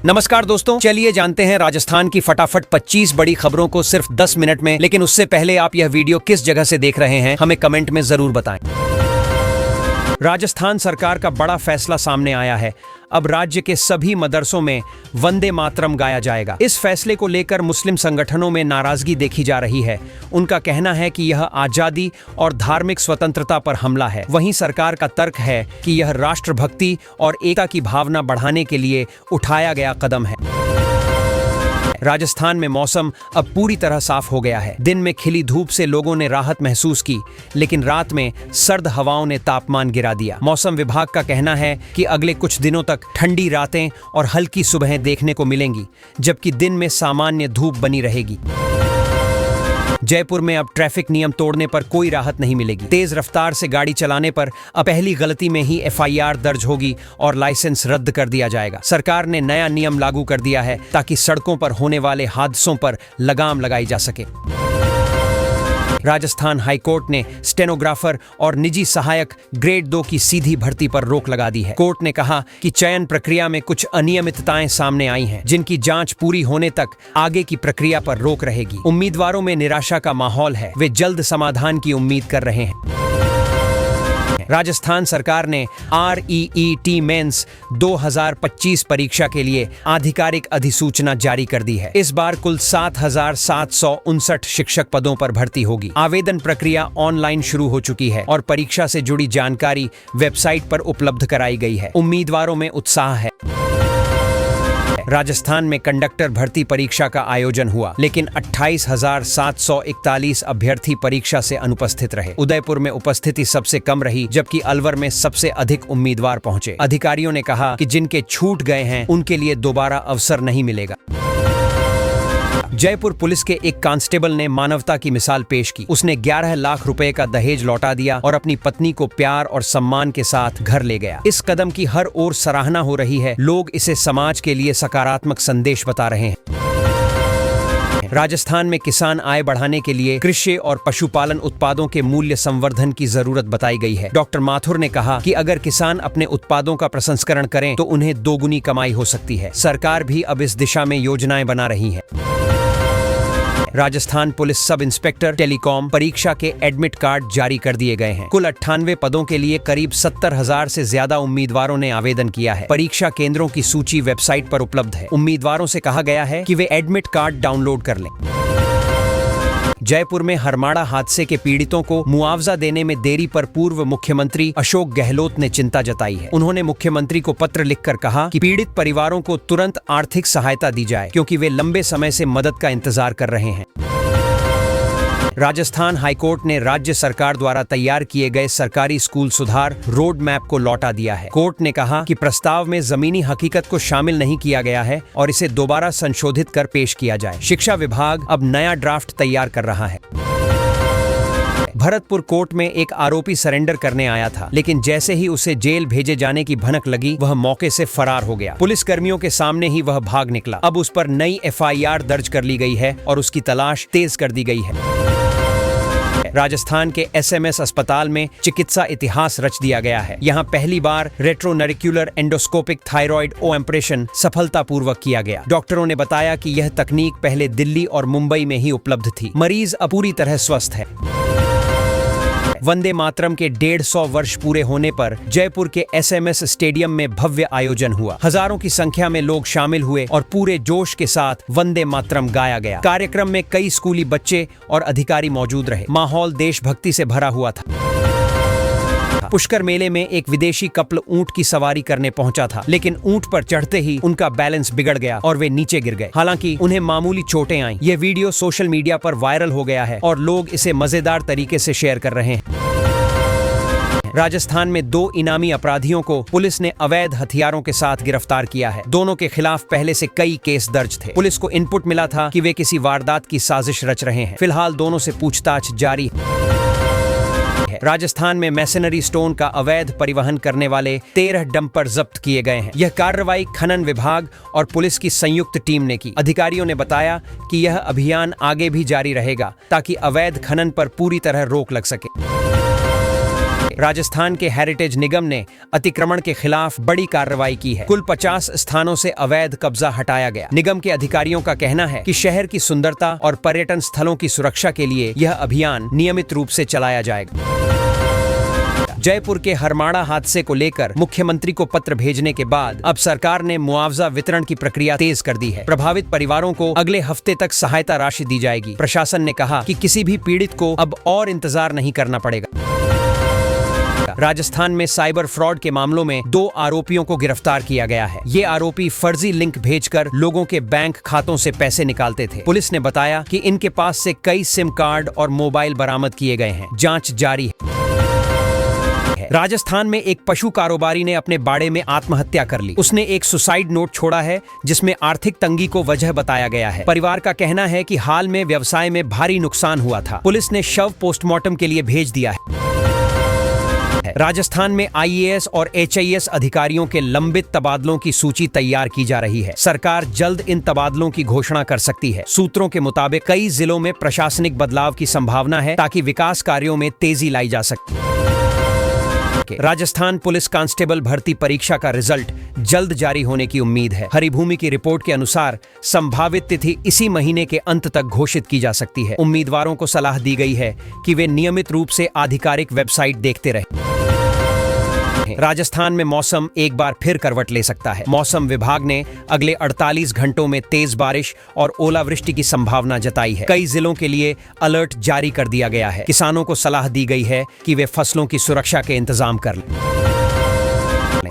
नमस्कार दोस्तों, चलिए जानते हैं राजस्थान की फटाफट 25 बड़ी खबरों को सिर्फ 10 मिनट में। लेकिन उससे पहले आप यह वीडियो किस जगह से देख रहे हैं हमें कमेंट में जरूर बताएं। राजस्थान सरकार का बड़ा फैसला सामने आया है। अब राज्य के सभी मदरसों में वंदे मातरम गाया जाएगा। इस फैसले को लेकर मुस्लिम संगठनों में नाराजगी देखी जा रही है। उनका कहना है कि यह आजादी और धार्मिक स्वतंत्रता पर हमला है। वहीं सरकार का तर्क है कि यह राष्ट्रभक्ति और एकता की भावना बढ़ाने के लिए उठाया गया कदम है। राजस्थान में मौसम अब पूरी तरह साफ हो गया है। दिन में खिली धूप से लोगों ने राहत महसूस की, लेकिन रात में सर्द हवाओं ने तापमान गिरा दिया। मौसम विभाग का कहना है कि अगले कुछ दिनों तक ठंडी रातें और हल्की सुबहें देखने को मिलेंगी, जबकि दिन में सामान्य धूप बनी रहेगी। जयपुर में अब ट्रैफिक नियम तोड़ने पर कोई राहत नहीं मिलेगी। तेज रफ्तार से गाड़ी चलाने पर अब पहली गलती में ही FIR दर्ज होगी और लाइसेंस रद्द कर दिया जाएगा। सरकार ने नया नियम लागू कर दिया है ताकि सड़कों पर होने वाले हादसों पर लगाम लगाई जा सके। राजस्थान हाईकोर्ट ने स्टेनोग्राफर और निजी सहायक ग्रेड 2 की सीधी भर्ती पर रोक लगा दी है। कोर्ट ने कहा कि चयन प्रक्रिया में कुछ अनियमितताएं सामने आई हैं, जिनकी जांच पूरी होने तक आगे की प्रक्रिया पर रोक रहेगी। उम्मीदवारों में निराशा का माहौल है, वे जल्द समाधान की उम्मीद कर रहे हैं। राजस्थान सरकार ने REET मेंस 2025 परीक्षा के लिए आधिकारिक अधिसूचना जारी कर दी है। इस बार कुल 7,759 शिक्षक पदों पर भर्ती होगी। आवेदन प्रक्रिया ऑनलाइन शुरू हो चुकी है और परीक्षा से जुड़ी जानकारी वेबसाइट पर उपलब्ध कराई गई है। उम्मीदवारों में उत्साह है। राजस्थान में कंडक्टर भर्ती परीक्षा का आयोजन हुआ, लेकिन 28,741 अभ्यर्थी परीक्षा से अनुपस्थित रहे। उदयपुर में उपस्थिति सबसे कम रही, जबकि अलवर में सबसे अधिक उम्मीदवार पहुंचे। अधिकारियों ने कहा कि जिनके छूट गए हैं उनके लिए दोबारा अवसर नहीं मिलेगा। जयपुर पुलिस के एक कांस्टेबल ने मानवता की मिसाल पेश की। उसने 11 लाख रुपए का दहेज लौटा दिया और अपनी पत्नी को प्यार और सम्मान के साथ घर ले गया। इस कदम की हर ओर सराहना हो रही है। लोग इसे समाज के लिए सकारात्मक संदेश बता रहे हैं। राजस्थान में किसान आय बढ़ाने के लिए कृषि और पशुपालन उत्पादों के मूल्य संवर्धन की जरूरत बताई गई है। डॉक्टर माथुर ने कहा कि अगर किसान अपने उत्पादों का प्रसंस्करण करें तो उन्हें दोगुनी कमाई हो सकती है। सरकार भी अब इस दिशा में योजनाएं बना रही है। Rajasthan police sub inspector telecom परीक्षा के एडमिट कार्ड जारी कर दिए गए हैं। कुल 98 पदों के लिए करीब 70,000 से ज्यादा उम्मीदवारों ने आवेदन किया है। परीक्षा केंद्रों की सूची वेबसाइट पर उपलब्ध है। उम्मीदवारों से कहा गया है कि वे एडमिट कार्ड डाउनलोड कर लें। जयपुर में हरमाड़ा हादसे के पीड़ितों को मुआवजा देने में देरी पर पूर्व मुख्यमंत्री अशोक गहलोत ने चिंता जताई है। उन्होंने मुख्यमंत्री को पत्र लिखकर कहा कि पीड़ित परिवारों को तुरंत आर्थिक सहायता दी जाए, क्योंकि वे लंबे समय से मदद का इंतजार कर रहे हैं। राजस्थान हाईकोर्ट ने राज्य सरकार द्वारा तैयार किए गए सरकारी स्कूल सुधार रोड मैप को लौटा दिया है। कोर्ट ने कहा कि प्रस्ताव में जमीनी हकीकत को शामिल नहीं किया गया है और इसे दोबारा संशोधित कर पेश किया जाए। शिक्षा विभाग अब नया ड्राफ्ट तैयार कर रहा है। भरतपुर कोर्ट में एक आरोपी सरेंडर करने आया था, लेकिन जैसे ही उसे जेल भेजे जाने की भनक लगी, वह मौके से फरार हो गया। पुलिस कर्मियों के सामने ही वह भाग निकला। अब उस पर नई FIR दर्ज कर ली गई है और उसकी तलाश तेज कर दी गई है। राजस्थान के SMS अस्पताल में चिकित्सा इतिहास रच दिया गया है। यहाँ पहली बार रेट्रोनरिक्युलर एंडोस्कोपिक थायराइड ऑपरेशन सफलतापूर्वक किया गया। डॉक्टरों ने बताया कि यह तकनीक पहले दिल्ली और मुंबई में ही उपलब्ध थी। मरीज अब पूरी तरह स्वस्थ है। वंदे मातरम के 150 वर्ष पूरे होने पर जयपुर के SMS स्टेडियम में भव्य आयोजन हुआ। हजारों की संख्या में लोग शामिल हुए और पूरे जोश के साथ वंदे मातरम गाया गया। कार्यक्रम में कई स्कूली बच्चे और अधिकारी मौजूद रहे। माहौल देशभक्ति से भरा हुआ था। पुष्कर मेले में एक विदेशी कपल ऊंट की सवारी करने पहुंचा था, लेकिन ऊंट पर चढ़ते ही उनका बैलेंस बिगड़ गया और वे नीचे गिर गए। हालांकि उन्हें मामूली चोटें आईं। यह वीडियो सोशल मीडिया पर वायरल हो गया है और लोग इसे मजेदार तरीके से शेयर कर रहे हैं। राजस्थान में 2 इनामी अपराधियों को पुलिस ने अवैध हथियारों के साथ गिरफ्तार किया है। दोनों के खिलाफ पहले से कई केस दर्ज थे। पुलिस को इनपुट मिला था कि वे किसी वारदात की साजिश रच रहे हैं। फिलहाल दोनों से पूछताछ जारी है। राजस्थान में मैसनरी स्टोन का अवैध परिवहन करने वाले 13 डंपर जब्त किए गए हैं। यह कार्रवाई खनन विभाग और पुलिस की संयुक्त टीम ने की। अधिकारियों ने बताया कि यह अभियान आगे भी जारी रहेगा ताकि अवैध खनन पर पूरी तरह रोक लग सके। गए। राजस्थान के हेरिटेज निगम ने अतिक्रमण के खिलाफ बड़ी कार्रवाई की है। कुल 50 स्थानों से अवैध कब्जा हटाया गया। निगम के अधिकारियों का कहना है कि शहर की सुंदरता और पर्यटन स्थलों की सुरक्षा के लिए यह अभियान नियमित रूप से चलाया जाएगा। जयपुर के हरमाड़ा हादसे को लेकर मुख्यमंत्री को पत्र भेजने के बाद अब सरकार ने मुआवजा वितरण की प्रक्रिया तेज कर दी है। प्रभावित परिवारों को अगले हफ्ते तक सहायता राशि दी जाएगी। प्रशासन ने कहा कि किसी भी पीड़ित को अब और इंतजार नहीं करना पड़ेगा। राजस्थान में साइबर फ्रॉड के मामलों में 2 आरोपियों को गिरफ्तार किया गया है। ये आरोपी फर्जी लिंक भेजकर लोगों के बैंक खातों से पैसे निकालते थे। पुलिस ने बताया कि इनके पास से कई सिम कार्ड और मोबाइल बरामद किए गए हैं। जांच जारी है। राजस्थान में एक पशु कारोबारी ने अपने बाड़े में आत्महत्या कर ली। उसने एक सुसाइड नोट छोड़ा है जिसमें आर्थिक तंगी को वजह बताया गया है। परिवार का कहना है कि हाल में व्यवसाय में भारी नुकसान हुआ था। पुलिस ने शव पोस्टमार्टम के लिए भेज दिया है। राजस्थान में IAS और HIS अधिकारियों के लंबित तबादलों की सूची तैयार की जा रही है। सरकार जल्द इन तबादलों की घोषणा कर सकती है। सूत्रों के मुताबिक कई जिलों में प्रशासनिक बदलाव की संभावना है ताकि विकास कार्यों में तेजी लाई जा सके। राजस्थान पुलिस कांस्टेबल भर्ती परीक्षा का रिजल्ट जल्द जारी होने की उम्मीद है। हरिभूमि की रिपोर्ट के अनुसार संभावित तिथि इसी महीने के अंत तक घोषित की जा सकती है। उम्मीदवारों को सलाह दी गई है कि वे नियमित रूप से आधिकारिक वेबसाइट देखते रहें। राजस्थान में मौसम एक बार फिर करवट ले सकता है। मौसम विभाग ने अगले 48 घंटों में तेज बारिश और ओलावृष्टि की संभावना जताई है। कई जिलों के लिए अलर्ट जारी कर दिया गया है। किसानों को सलाह दी गई है कि वे फसलों की सुरक्षा के इंतजाम कर लें।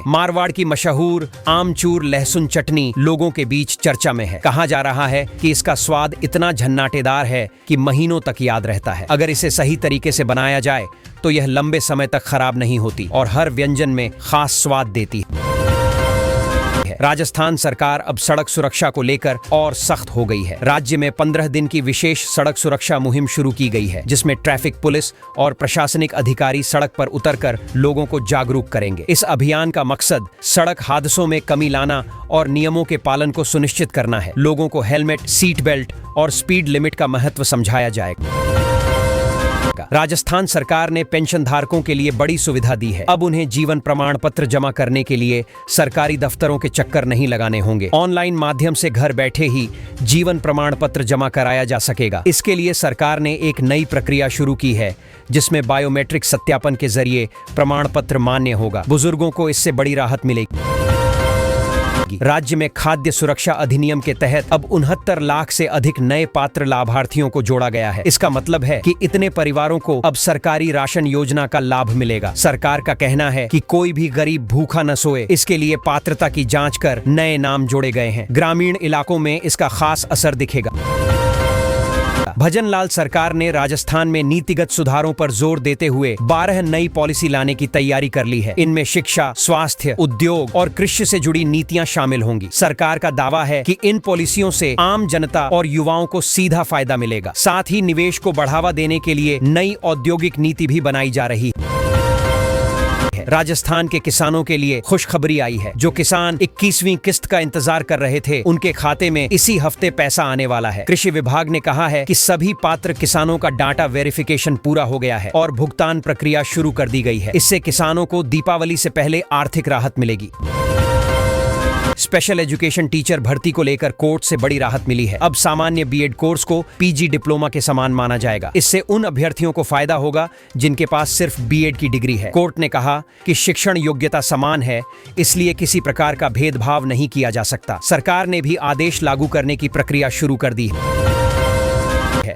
मारवाड़ की मशहूर आमचूर लहसुन चटनी लोगों के बीच चर्चा में है। कहा जा रहा है कि इसका स्वाद इतना झन्नाटेदार है कि महीनों तक याद रहता है। अगर इसे सही तरीके से बनाया जाए तो यह लंबे समय तक खराब नहीं होती और हर व्यंजन में खास स्वाद देती है। राजस्थान सरकार अब सड़क सुरक्षा को लेकर और सख्त हो गई है। राज्य में 15 दिन की विशेष सड़क सुरक्षा मुहिम शुरू की गई है, जिसमें ट्रैफिक पुलिस और प्रशासनिक अधिकारी सड़क पर उतरकर लोगों को जागरूक करेंगे। इस अभियान का मकसद सड़क हादसों में कमी लाना और नियमों के पालन को सुनिश्चित करना है। लोगों को हेलमेट, सीट बेल्ट और स्पीड लिमिट का महत्व समझाया जाएगा। राजस्थान सरकार ने पेंशन धारकों के लिए बड़ी सुविधा दी है। अब उन्हें जीवन प्रमाण पत्र जमा करने के लिए सरकारी दफ्तरों के चक्कर नहीं लगाने होंगे। ऑनलाइन माध्यम से घर बैठे ही जीवन प्रमाण पत्र जमा कराया जा सकेगा। इसके लिए सरकार ने एक नई प्रक्रिया शुरू की है, जिसमें बायोमेट्रिक सत्यापन के जरिए प्रमाण पत्र मान्य होगा। बुजुर्गों को इससे बड़ी राहत मिलेगी। राज्य में खाद्य सुरक्षा अधिनियम के तहत अब 69 लाख से अधिक नए पात्र लाभार्थियों को जोड़ा गया है। इसका मतलब है कि इतने परिवारों को अब सरकारी राशन योजना का लाभ मिलेगा। सरकार का कहना है कि कोई भी गरीब भूखा न सोए, इसके लिए पात्रता की जांच कर नए नाम जोड़े गए हैं। ग्रामीण इलाकों में इसका खास असर दिखेगा। भजनलाल सरकार ने राजस्थान में नीतिगत सुधारों पर जोर देते हुए 12 नई पॉलिसी लाने की तैयारी कर ली है। इनमें शिक्षा, स्वास्थ्य, उद्योग और कृषि से जुड़ी नीतियां शामिल होंगी। सरकार का दावा है कि इन पॉलिसियों से आम जनता और युवाओं को सीधा फायदा मिलेगा। साथ ही निवेश को बढ़ावा देने के लिए नई औद्योगिक नीति भी बनाई जा रही है। राजस्थान के किसानों के लिए खुशखबरी आई है। जो किसान 21वीं किस्त का इंतजार कर रहे थे, उनके खाते में इसी हफ्ते पैसा आने वाला है। कृषि विभाग ने कहा है कि सभी पात्र किसानों का डाटा वेरिफिकेशन पूरा हो गया है और भुगतान प्रक्रिया शुरू कर दी गई है। इससे किसानों को दीपावली से पहले आर्थिक राहत मिलेगी। स्पेशल एजुकेशन टीचर भर्ती को लेकर कोर्ट से बड़ी राहत मिली है। अब सामान्य बीएड कोर्स को PG डिप्लोमा के समान माना जाएगा। इससे उन अभ्यर्थियों को फायदा होगा जिनके पास सिर्फ बीएड की डिग्री है। कोर्ट ने कहा कि शिक्षण योग्यता समान है, इसलिए किसी प्रकार का भेदभाव नहीं किया जा सकता। सरकार ने भी आदेश लागू करने की प्रक्रिया शुरू कर दी है।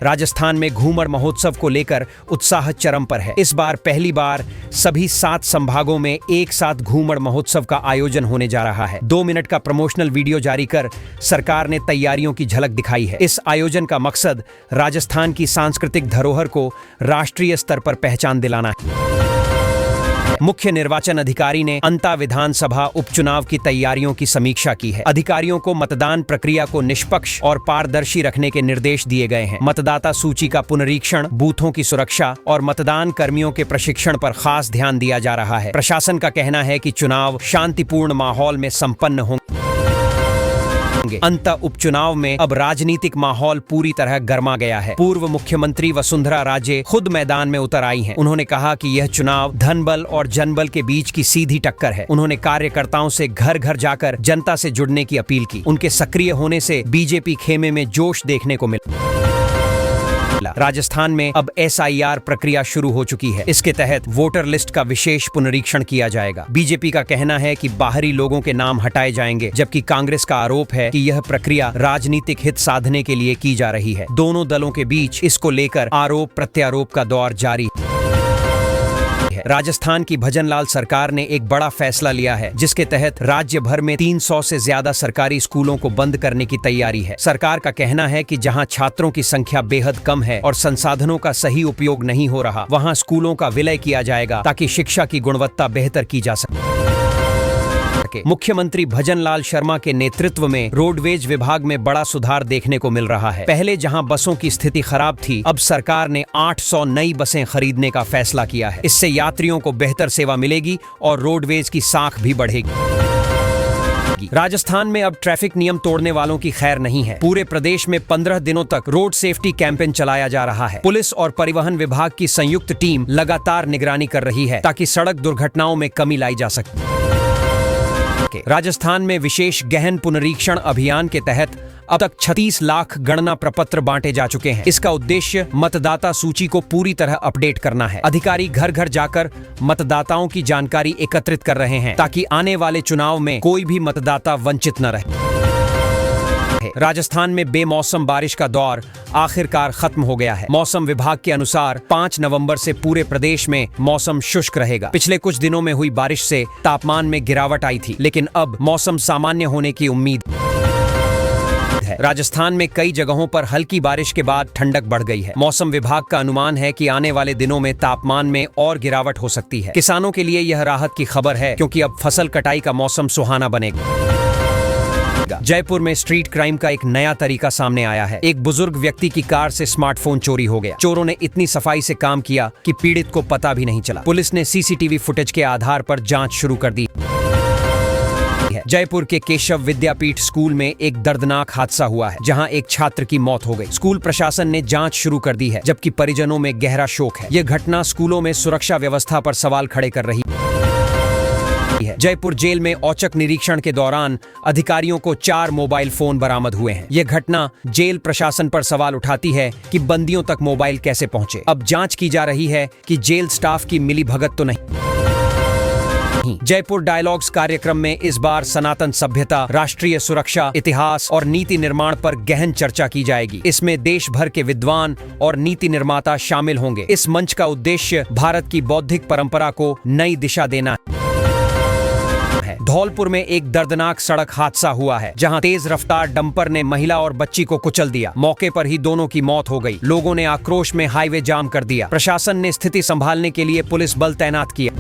राजस्थान में घूमर महोत्सव को लेकर उत्साह चरम पर है। इस बार पहली बार सभी 7 संभागों में एक साथ घूमर महोत्सव का आयोजन होने जा रहा है। 2 मिनट का प्रमोशनल वीडियो जारी कर सरकार ने तैयारियों की झलक दिखाई है। इस आयोजन का मकसद राजस्थान की सांस्कृतिक धरोहर को राष्ट्रीय स्तर पर पहचान दिलाना है। मुख्य निर्वाचन अधिकारी ने अंता विधानसभा उपचुनाव की तैयारियों की समीक्षा की है। अधिकारियों को मतदान प्रक्रिया को निष्पक्ष और पारदर्शी रखने के निर्देश दिए गए हैं। मतदाता सूची का पुनरीक्षण, बूथों की सुरक्षा और मतदान कर्मियों के प्रशिक्षण पर खास ध्यान दिया जा रहा है। प्रशासन का कहना है कि चुनाव शांतिपूर्ण माहौल में संपन्न होंगे। अंत उपचुनाव में अब राजनीतिक माहौल पूरी तरह गर्मा गया है। पूर्व मुख्यमंत्री वसुंधरा राजे खुद मैदान में उतर आई हैं। उन्होंने कहा कि यह चुनाव धनबल और जनबल के बीच की सीधी टक्कर है। उन्होंने कार्यकर्ताओं से घर घर जाकर जनता से जुड़ने की अपील की। उनके सक्रिय होने से बीजेपी खेमे में जोश देखने को मिला। राजस्थान में अब SIR प्रक्रिया शुरू हो चुकी है। इसके तहत वोटर लिस्ट का विशेष पुनरीक्षण किया जाएगा। बीजेपी का कहना है कि बाहरी लोगों के नाम हटाए जाएंगे, जबकि कांग्रेस का आरोप है कि यह प्रक्रिया राजनीतिक हित साधने के लिए की जा रही है। दोनों दलों के बीच इसको लेकर आरोप प्रत्यारोप का दौर जारी है। राजस्थान की भजनलाल सरकार ने एक बड़ा फैसला लिया है, जिसके तहत राज्य भर में 300 से ज्यादा सरकारी स्कूलों को बंद करने की तैयारी है। सरकार का कहना है कि जहां छात्रों की संख्या बेहद कम है और संसाधनों का सही उपयोग नहीं हो रहा, वहां स्कूलों का विलय किया जाएगा ताकि शिक्षा की गुणवत्ता बेहतर की जा सके। मुख्यमंत्री भजनलाल शर्मा के नेतृत्व में रोडवेज विभाग में बड़ा सुधार देखने को मिल रहा है। पहले जहां बसों की स्थिति खराब थी, अब सरकार ने 800 नई बसें खरीदने का फैसला किया है। इससे यात्रियों को बेहतर सेवा मिलेगी और रोडवेज की साख भी बढ़ेगी। राजस्थान में अब ट्रैफिक नियम तोड़ने वालों की खैर नहीं है। पूरे प्रदेश में 15 दिनों तक रोड सेफ्टी कैंपेन चलाया जा रहा है। पुलिस और परिवहन विभाग की संयुक्त टीम लगातार निगरानी कर रही है ताकि सड़क दुर्घटनाओं में कमी लाई जा सके। राजस्थान में विशेष गहन पुनरीक्षण अभियान के तहत अब तक 36 लाख गणना प्रपत्र बांटे जा चुके हैं। इसका उद्देश्य मतदाता सूची को पूरी तरह अपडेट करना है। अधिकारी घर घर जाकर मतदाताओं की जानकारी एकत्रित कर रहे हैं ताकि आने वाले चुनाव में कोई भी मतदाता वंचित न रहे। राजस्थान में बेमौसम बारिश का दौर आखिरकार खत्म हो गया है। मौसम विभाग के अनुसार 5 नवंबर से पूरे प्रदेश में मौसम शुष्क रहेगा। पिछले कुछ दिनों में हुई बारिश से तापमान में गिरावट आई थी, लेकिन अब मौसम सामान्य होने की उम्मीद है। राजस्थान में कई जगहों पर हल्की बारिश के बाद ठंडक बढ़ गई है। मौसम विभाग का अनुमान है कि आने वाले दिनों में तापमान में और गिरावट हो सकती है। किसानों के लिए यह राहत की खबर है, क्योंकि अब फसल कटाई का मौसम सुहाना बनेगा। जयपुर में स्ट्रीट क्राइम का एक नया तरीका सामने आया है। एक बुजुर्ग व्यक्ति की कार से स्मार्टफोन चोरी हो गया। चोरों ने इतनी सफाई से काम किया कि पीड़ित को पता भी नहीं चला। पुलिस ने CCTV फुटेज के आधार पर जांच शुरू कर दी है। जयपुर के केशव विद्यापीठ स्कूल में एक दर्दनाक हादसा हुआ है, जहां एक छात्र की मौत हो गई। स्कूल प्रशासन ने जांच शुरू कर दी है, जबकि परिजनों में गहरा शोक है। यह घटना स्कूलों में सुरक्षा व्यवस्था पर सवाल खड़े कर रही है। जयपुर जेल में औचक निरीक्षण के दौरान अधिकारियों को 4 मोबाइल फोन बरामद हुए हैं। यह घटना जेल प्रशासन पर सवाल उठाती है कि बंदियों तक मोबाइल कैसे पहुंचे। अब जांच की जा रही है कि जेल स्टाफ की मिलीभगत तो नहीं। जयपुर डायलॉग्स कार्यक्रम में इस बार सनातन सभ्यता, राष्ट्रीय सुरक्षा, इतिहास और नीति निर्माण पर गहन चर्चा की जाएगी। इसमें देश भर के विद्वान और नीति निर्माता शामिल होंगे। इस मंच का उद्देश्य भारत की बौद्धिक परंपरा को नई दिशा देना है। धौलपुर में एक दर्दनाक सड़क हादसा हुआ है, जहां तेज रफ्तार डंपर ने महिला और बच्ची को कुचल दिया। मौके पर ही दोनों की मौत हो गई। लोगों ने आक्रोश में हाईवे जाम कर दिया। प्रशासन ने स्थिति संभालने के लिए पुलिस बल तैनात किया।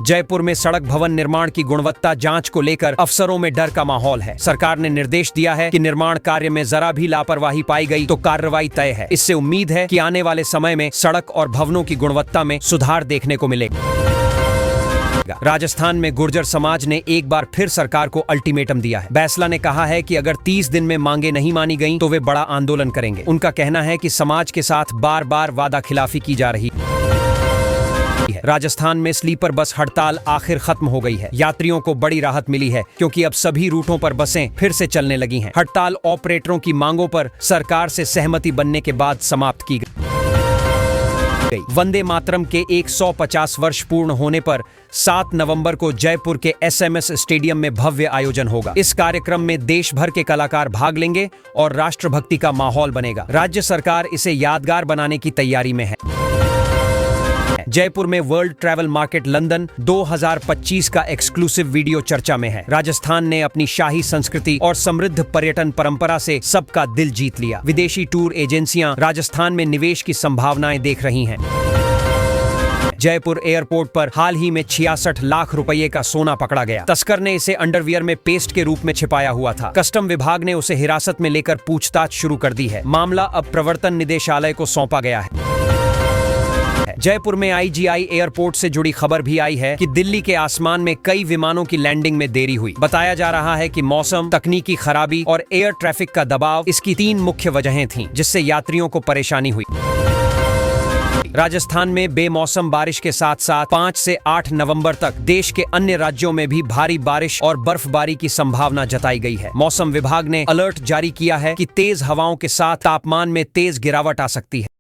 जयपुर में सड़क भवन निर्माण की गुणवत्ता जांच को लेकर अफसरों में डर का माहौल है। सरकार ने निर्देश दिया है कि निर्माण कार्य में जरा भी लापरवाही पाई गई तो कार्रवाई तय है। इससे उम्मीद है कि आने वाले समय में सड़क और भवनों की गुणवत्ता में सुधार देखने को मिलेगा। राजस्थान में गुर्जर समाज ने एक बार फिर सरकार को अल्टीमेटम दिया है। बैसला ने कहा है कि अगर 30 दिन में मांगे नहीं मानी गईं तो वे बड़ा आंदोलन करेंगे। उनका कहना है कि समाज के साथ बार बार वादा खिलाफी की जा रही है। राजस्थान में स्लीपर बस हड़ताल आखिर खत्म हो गई है। यात्रियों को बड़ी राहत मिली है, क्योंकि अब सभी रूटों पर बसें फिर से चलने लगी हैं। हड़ताल ऑपरेटरों की मांगों पर सरकार से सहमति बनने के बाद समाप्त की गई। वंदे मातरम के 150 वर्ष पूर्ण होने पर 7 नवंबर को जयपुर के SMS स्टेडियम में भव्य आयोजन होगा। इस कार्यक्रम में देश भर के कलाकार भाग लेंगे और राष्ट्रभक्ति का माहौल बनेगा। राज्य सरकार इसे यादगार बनाने की तैयारी में है। जयपुर में वर्ल्ड ट्रैवल मार्केट लंदन 2025 का एक्सक्लूसिव वीडियो चर्चा में है। राजस्थान ने अपनी शाही संस्कृति और समृद्ध पर्यटन परंपरा से सबका दिल जीत लिया। विदेशी टूर एजेंसियां राजस्थान में निवेश की संभावनाएं देख रही हैं। जयपुर एयरपोर्ट पर हाल ही में 66 लाख रुपए का सोना पकड़ा गया। तस्कर ने इसे अंडरवियर में पेस्ट के रूप में छिपाया हुआ था। कस्टम विभाग ने उसे हिरासत में लेकर पूछताछ शुरू कर दी है। मामला अब प्रवर्तन निदेशालय को सौंपा गया है। जयपुर में आईजीआई एयरपोर्ट से जुड़ी खबर भी आई है कि दिल्ली के आसमान में कई विमानों की लैंडिंग में देरी हुई। बताया जा रहा है कि मौसम, तकनीकी खराबी और एयर ट्रैफिक का दबाव इसकी 3 मुख्य वजहें थीं, जिससे यात्रियों को परेशानी हुई। राजस्थान में बेमौसम बारिश के साथ साथ 5 से 8 नवंबर तक देश के अन्य राज्यों में भी भारी बारिश और बर्फबारी की संभावना जताई गई है। मौसम विभाग ने अलर्ट जारी किया है कि तेज हवाओं के साथ तापमान में तेज गिरावट आ सकती है।